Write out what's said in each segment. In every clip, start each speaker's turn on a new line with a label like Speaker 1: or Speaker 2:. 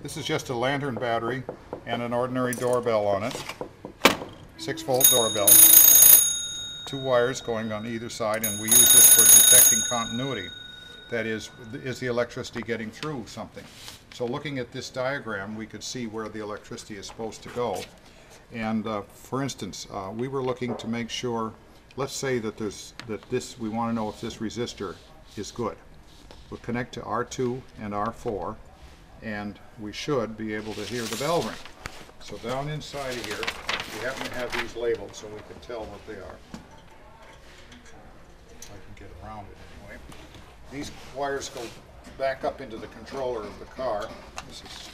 Speaker 1: This is just a lantern battery and an ordinary doorbell on it. 6-volt doorbell. 2 wires going on either side, and we use this for detecting continuity. That is the electricity getting through something? So looking at this diagram, we could see where the electricity is supposed to go. And for instance, we were looking to make sure, let's say that we want to know if this resistor is good. We'll connect to R2 and R4, and we should be able to hear the bell ring. So down inside of here, we happen to have these labeled so we can tell what they are. If I can get around it anyway. These wires go back up into the controller of the car. This is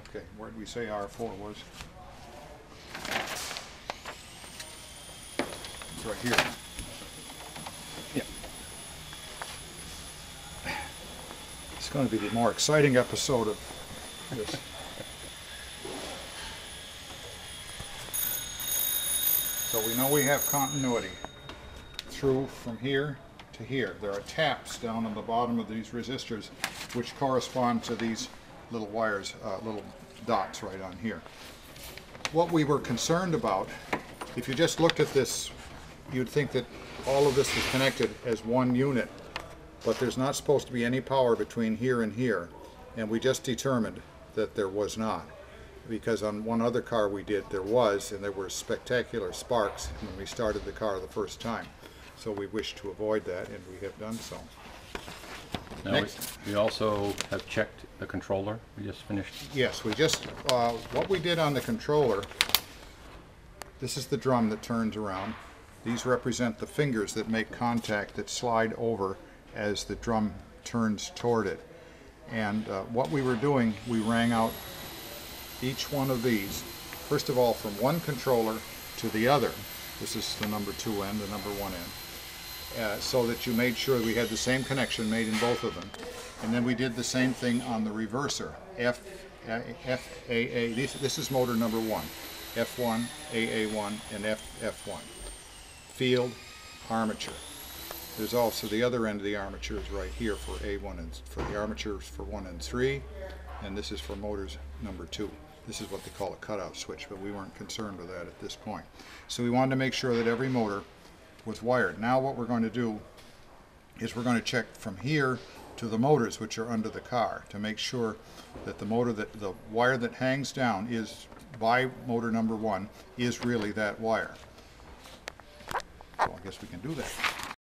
Speaker 1: okay, where did we say R4 was? It's right here. Yeah. It's going to be the more exciting episode of this. So we know we have continuity through from here to here. There are taps down on the bottom of these resistors which correspond to these little wires, little dots right on here. What we were concerned about, if you just looked at this, you'd think that all of this was connected as one unit, but there's not supposed to be any power between here and here, and we just determined that there was not, because on one other car we did, there was, and there were spectacular sparks when we started the car the first time. So we wish to avoid that, and we have done so.
Speaker 2: Now we also have checked the controller. We just finished.
Speaker 1: Yes, we just, what we did on the controller, this is the drum that turns around. These represent the fingers that make contact, that slide over as the drum turns toward it. And what we were doing, we rang out each one of these, first of all from one controller to the other. This is the number 2 end, the number 1 end. So that you made sure we had the same connection made in both of them. And then we did the same thing on the reverser. FAA, this is motor number 1. F1, AA1, and FF1. Field, armature. There's also the other end of the armature is right here for A1 and for the armatures for 1 and 3, and this is for motors number 2. This is what they call a cutout switch, but we weren't concerned with that at this point. So we wanted to make sure that every motor was wired. Now what we're going to do is we're going to check from here to the motors which are under the car to make sure that the wire that hangs down is by motor number 1 is really that wire. So I guess we can do that.